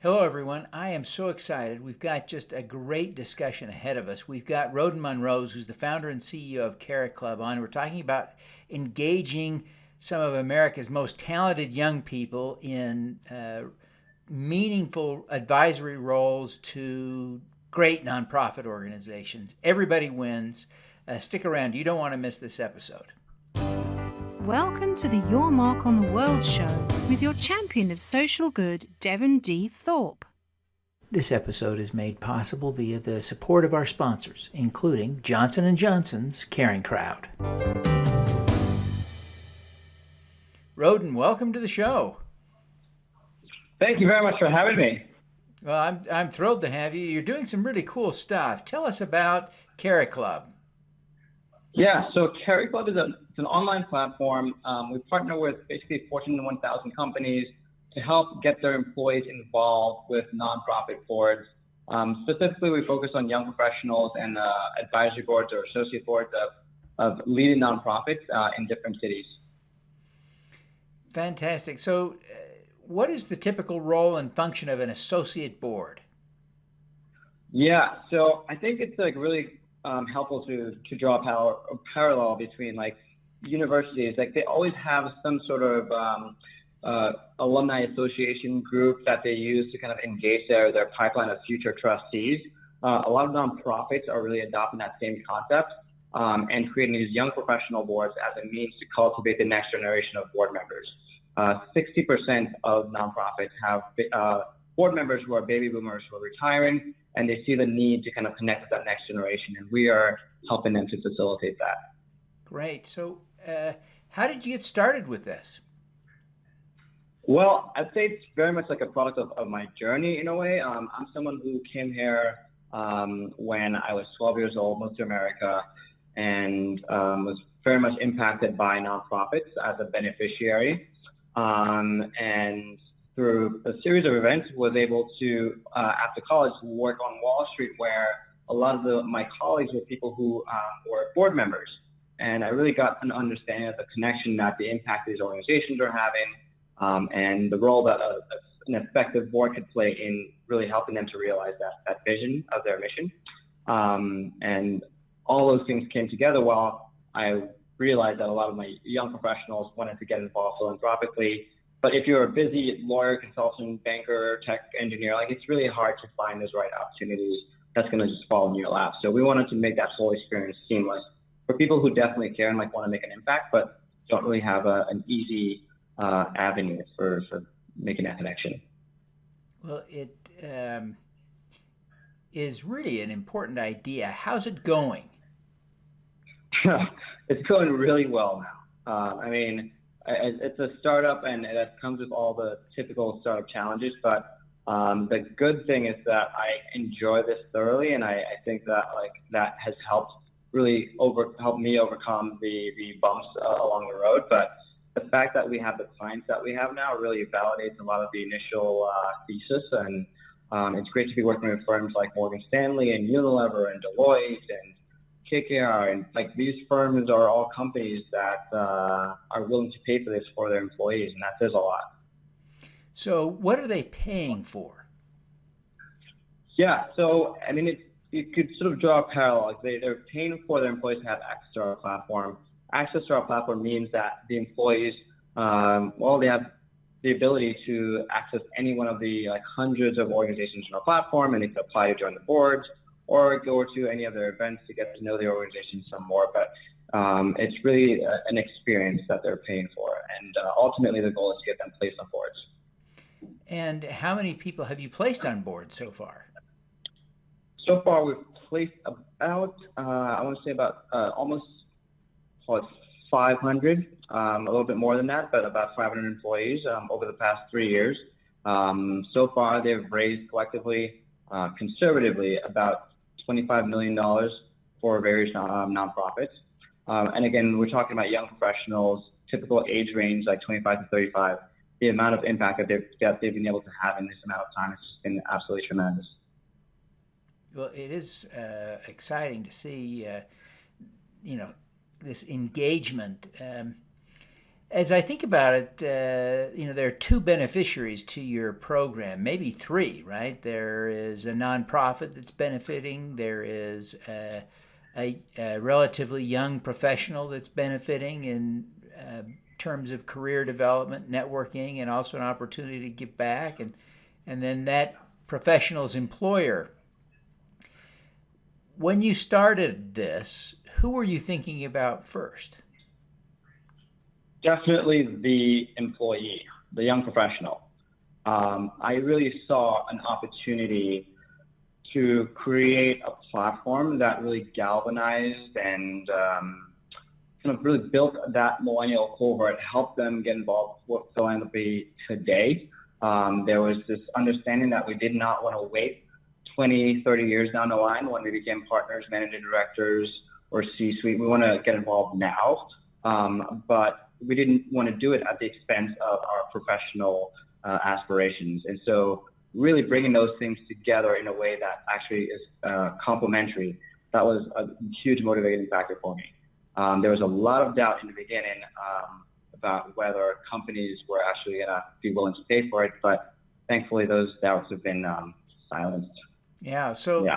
Hello, everyone. I am so excited. We've got just a great discussion ahead of us. We've got Rhoden Monrose, who's the founder and CEO of Cariclub, on. We're talking about engaging some of America's most talented young people in meaningful advisory roles to great nonprofit organizations. Everybody wins. Stick around. You don't want to miss this episode. Welcome to the Your Mark on the World show with your champion of social good, Devin D. Thorpe. This episode is made possible via the support of our sponsors, including Johnson & Johnson's Caring Crowd. Rhoden, welcome to the show. Thank you very much for having me. Well, I'm thrilled to have you. You're doing some really cool stuff. Tell us about Cariclub. Yeah, so Cariclub is an online platform. We partner with basically Fortune 1000 companies to help get their employees involved with nonprofit boards. Specifically, we focus on young professionals and advisory boards or associate boards of leading nonprofits in different cities. Fantastic. So what is the typical role and function of an associate board? Yeah, so I think it's really helpful to draw a parallel between universities. They always have some sort of alumni association group that they use to kind of engage their pipeline of future trustees. A lot of nonprofits are really adopting that same concept and creating these young professional boards as a means to cultivate the next generation of board members. 60% of nonprofits have board members who are baby boomers who are retiring, and they see the need to kind of connect with that next generation, and we are helping them to facilitate that. Great. So how did you get started with this? Well, I'd say it's very much like a product of my journey in a way. I'm someone who came here when I was 12 years old, moved to America, and was very much impacted by nonprofits as a beneficiary. And through a series of events, was able to, after college, work on Wall Street, where a lot of my colleagues were people who were board members. And I really got an understanding of the connection that the impact these organizations are having, and the role that an effective board could play in really helping them to realize that vision of their mission. And all those things came together while I realized that a lot of my young professionals wanted to get involved philanthropically. But if you're a busy lawyer, consultant, banker, tech engineer, it's really hard to find those right opportunities that's going to just fall in your lap. So we wanted to make that whole experience seamless for people who definitely care and want to make an impact, but don't really have an easy avenue for making that connection. Well, it is really an important idea. How's it going? It's going really well now. It's a startup, and that comes with all the typical startup challenges. But the good thing is that I enjoy this thoroughly, and I think that that has helped really help me overcome the bumps along the road. But the fact that we have the clients that we have now really validates a lot of the initial thesis, and it's great to be working with firms like Morgan Stanley and Unilever and Deloitte and KKR, and these firms are all companies that are willing to pay for this for their employees, and that says a lot. So what are they paying for? Yeah, so you could sort of draw a parallel. They're paying for their employees to have access to our platform. Access to our platform means that the employees, they have the ability to access any one of the hundreds of organizations on our platform, and they can apply to join the boards or go to any of their events to get to know the organization some more. But it's really an experience that they're paying for. And ultimately, the goal is to get them placed on boards. And how many people have you placed on board so far? So far, we've placed about, I want to say about almost 500, a little bit more than that, but about 500 employees over the past 3 years. So far, they've raised collectively, conservatively, about $25 million for various nonprofits. And again, we're talking about young professionals, typical age range 25 to 35. The amount of impact that they've been able to have in this amount of time has just been absolutely tremendous. Well, it is exciting to see, this engagement. As I think about it, there are two beneficiaries to your program, maybe three, right? There is a nonprofit that's benefiting. There is a relatively young professional that's benefiting in terms of career development, networking, and also an opportunity to give back. And then that professional's employer. When you started this, who were you thinking about first? Definitely the employee, the young professional. I really saw an opportunity to create a platform that really galvanized and kind of really built that millennial cohort, helped them get involved with philanthropy today. There was this understanding that we did not want to wait 20, 30 years down the line when we became partners, managing directors, or C-suite. We want to get involved now. But we didn't want to do it at the expense of our professional aspirations. And so really bringing those things together in a way that actually is complementary, that was a huge motivating factor for me. There was a lot of doubt in the beginning about whether companies were actually going to be willing to pay for it, but thankfully those doubts have been silenced. Yeah. So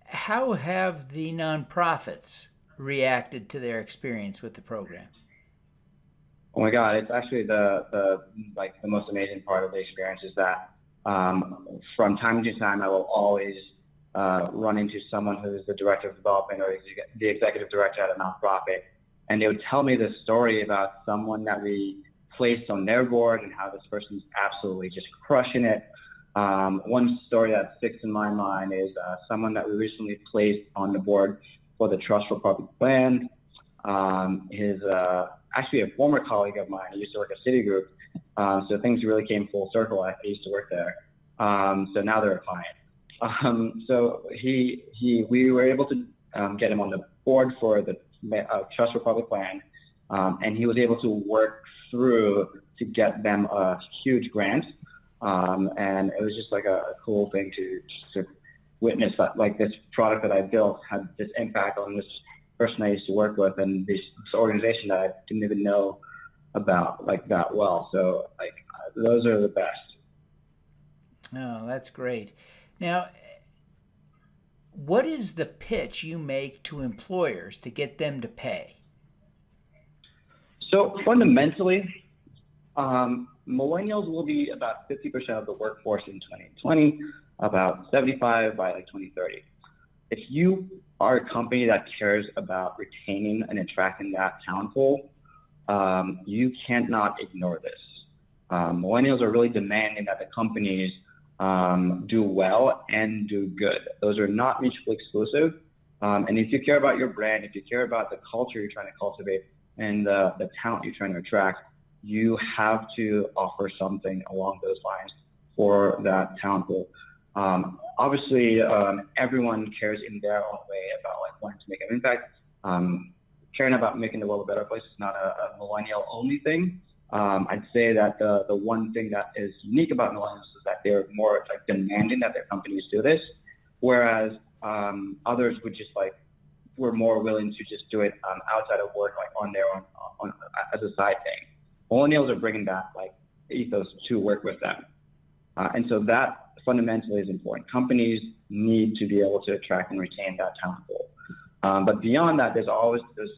how have the nonprofits reacted to their experience with the program? Oh my God, it's actually the most amazing part of the experience is that from time to time I will always run into someone who's the director of development or the executive director at a nonprofit, and they would tell me this story about someone that we placed on their board and how this person's absolutely just crushing it. One story that sticks in my mind is someone that we recently placed on the board for the Trust for Public Plan. His actually a former colleague of mine. He used to work at Citigroup, so things really came full circle. I used to work there, so now they're a client. So we were able to get him on the board for the Trust for Public Plan, and he was able to work through to get them a huge grant, and it was just like a cool thing to witness that like this product that I built had this impact on this person I used to work with and this organization that I didn't even know about like that well. So like those are the best. Oh, that's great. Now, what is the pitch you make to employers to get them to pay? So fundamentally, millennials will be about 50% of the workforce in 2020, about 75 by like 2030. If you are a company that cares about retaining and attracting that talent pool, you cannot ignore this. Millennials are really demanding that the companies do well and do good. Those are not mutually exclusive. And if you care about your brand, if you care about the culture you're trying to cultivate and the talent you're trying to attract, you have to offer something along those lines for that talent pool. Obviously, everyone cares in their own way about like wanting to make an impact. Caring about making the world a better place is not a millennial only thing. I'd say that the one thing that is unique about millennials is that they're more like demanding that their companies do this, whereas others would just like were more willing to just do it outside of work, like on their own, as a side thing. Millennials are bringing that like ethos to work with them, and so that fundamentally is important. Companies need to be able to attract and retain that talent pool. But beyond that, there's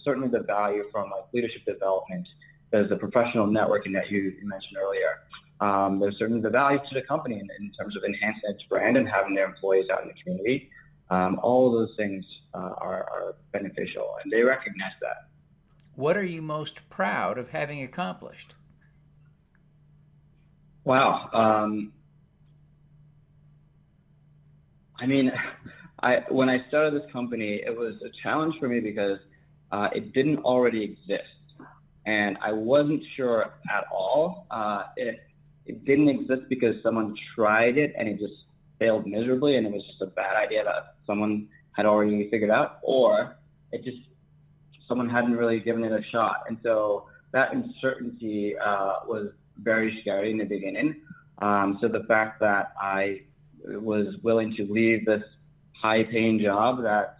certainly the value from like leadership development. There's the professional networking that you mentioned earlier. There's certainly the value to the company in terms of enhancing its brand and having their employees out in the community. All of those things are beneficial, and they recognize that. What are you most proud of having accomplished? Wow. I mean, when I started this company, it was a challenge for me because it didn't already exist. And I wasn't sure at all if it didn't exist because someone tried it and it just failed miserably and it was just a bad idea that someone had already figured out, or someone hadn't really given it a shot. And so that uncertainty was very scary in the beginning. So the fact that I was willing to leave this high-paying job that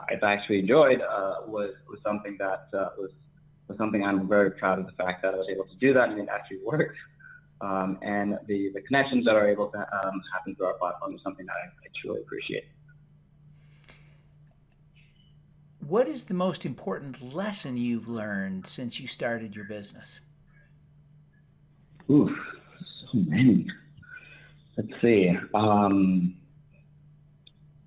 I've actually enjoyed was something that was something I'm very proud of the fact that I was able to do that and it actually worked. And the connections that are able to happen through our platform is something that I truly appreciate. What is the most important lesson you've learned since you started your business? Ooh, so many. Let's see.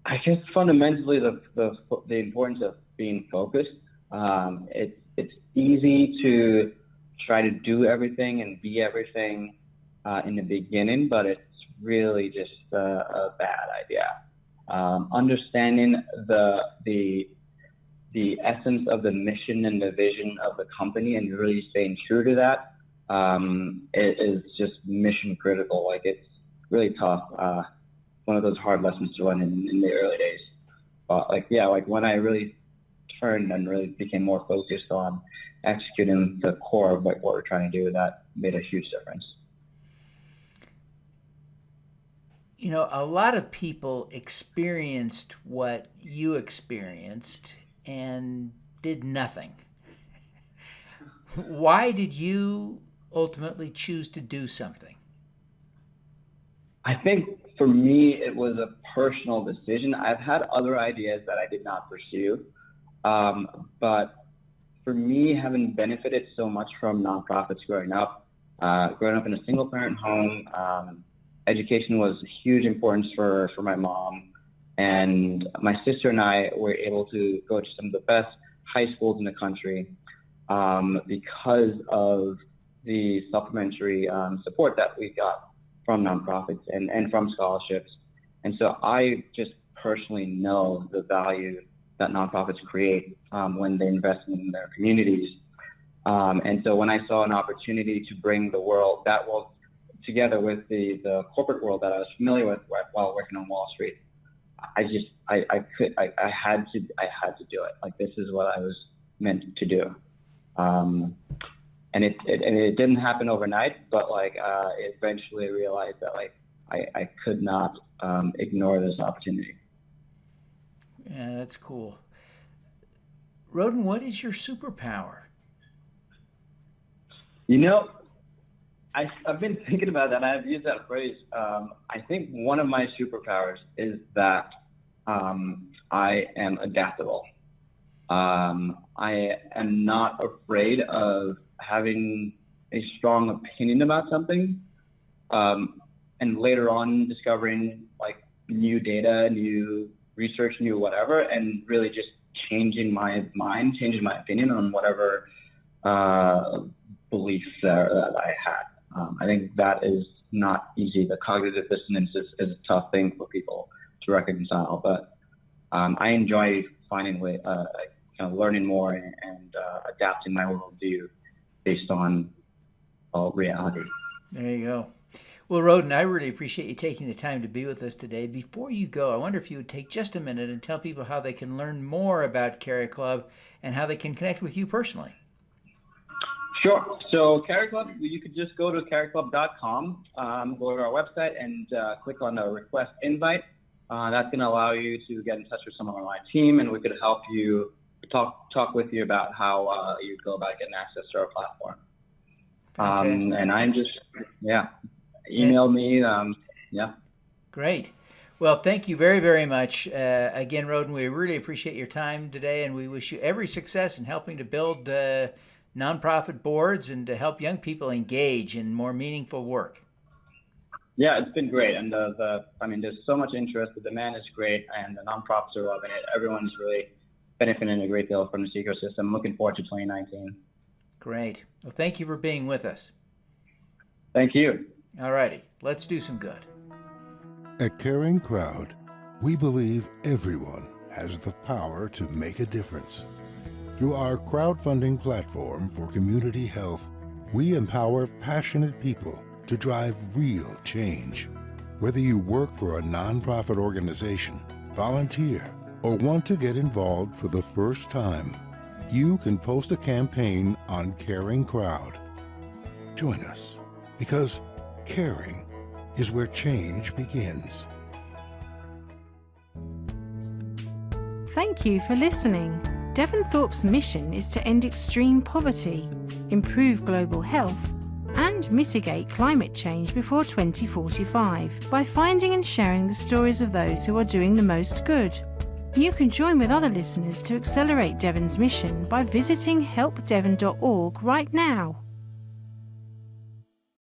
I guess fundamentally the importance of being focused. It's easy to try to do everything and be everything in the beginning, but it's really just a bad idea. Understanding the essence of the mission and the vision of the company and really staying true to that, it is just mission critical. Like, it's really tough. One of those hard lessons to learn in the early days. But like when I really turned and really became more focused on executing the core of what we're trying to do, that made a huge difference. You know, a lot of people experienced what you experienced and did nothing. Why did you ultimately choose to do something? I think for me, it was a personal decision. I've had other ideas that I did not pursue. But for me, having benefited so much from nonprofits growing up in a single parent home, education was a huge importance for my mom. And my sister and I were able to go to some of the best high schools in the country because of the supplementary support that we got from nonprofits and from scholarships. And so I just personally know the value that nonprofits create when they invest in their communities. And so when I saw an opportunity to bring that world together with the corporate world that I was familiar with while working on Wall Street, I had to do it. Like, this is what I was meant to do. And it didn't happen overnight, but eventually realized that I could not ignore this opportunity. Yeah, that's cool. Rhoden, what is your superpower? You know, I've been thinking about that, and I've used that phrase. I think one of my superpowers is that I am adaptable. I am not afraid of having a strong opinion about something, and later on discovering new data, new research, new whatever, and really just changing my mind, changing my opinion on whatever beliefs that I had. I think that is not easy. The cognitive dissonance is a tough thing for people to reconcile, but I enjoy finding ways, learning more and adapting my worldview based on reality. There you go. Well, Rhoden, I really appreciate you taking the time to be with us today. Before you go, I wonder if you would take just a minute and tell people how they can learn more about Cariclub and how they can connect with you personally. Sure. So Cariclub, you could just go to cariclub.com, go to our website and click on the request invite. That's going to allow you to get in touch with someone on my team, and we could help you talk with you about how you go about getting access to our platform. And I'm just, email me. Great. Well, thank you very, very much. Again, Rhoden, we really appreciate your time today, and we wish you every success in helping to build nonprofit boards and to help young people engage in more meaningful work. Yeah, it's been great. And there's so much interest. The demand is great, and the nonprofits are loving it. Everyone's really benefiting a great deal from this ecosystem. I'm looking forward to 2019. Great. Well, thank you for being with us. Thank you. All righty. Let's do some good. At Caring Crowd, we believe everyone has the power to make a difference. Through our crowdfunding platform for community health, we empower passionate people to drive real change. Whether you work for a nonprofit organization, volunteer, or want to get involved for the first time, you can post a campaign on Caring Crowd. Join us, because caring is where change begins. Thank you for listening. Devin Thorpe's mission is to end extreme poverty, improve global health, and mitigate climate change before 2045 by finding and sharing the stories of those who are doing the most good. You can join with other listeners to accelerate Devin's mission by visiting helpdevin.org right now.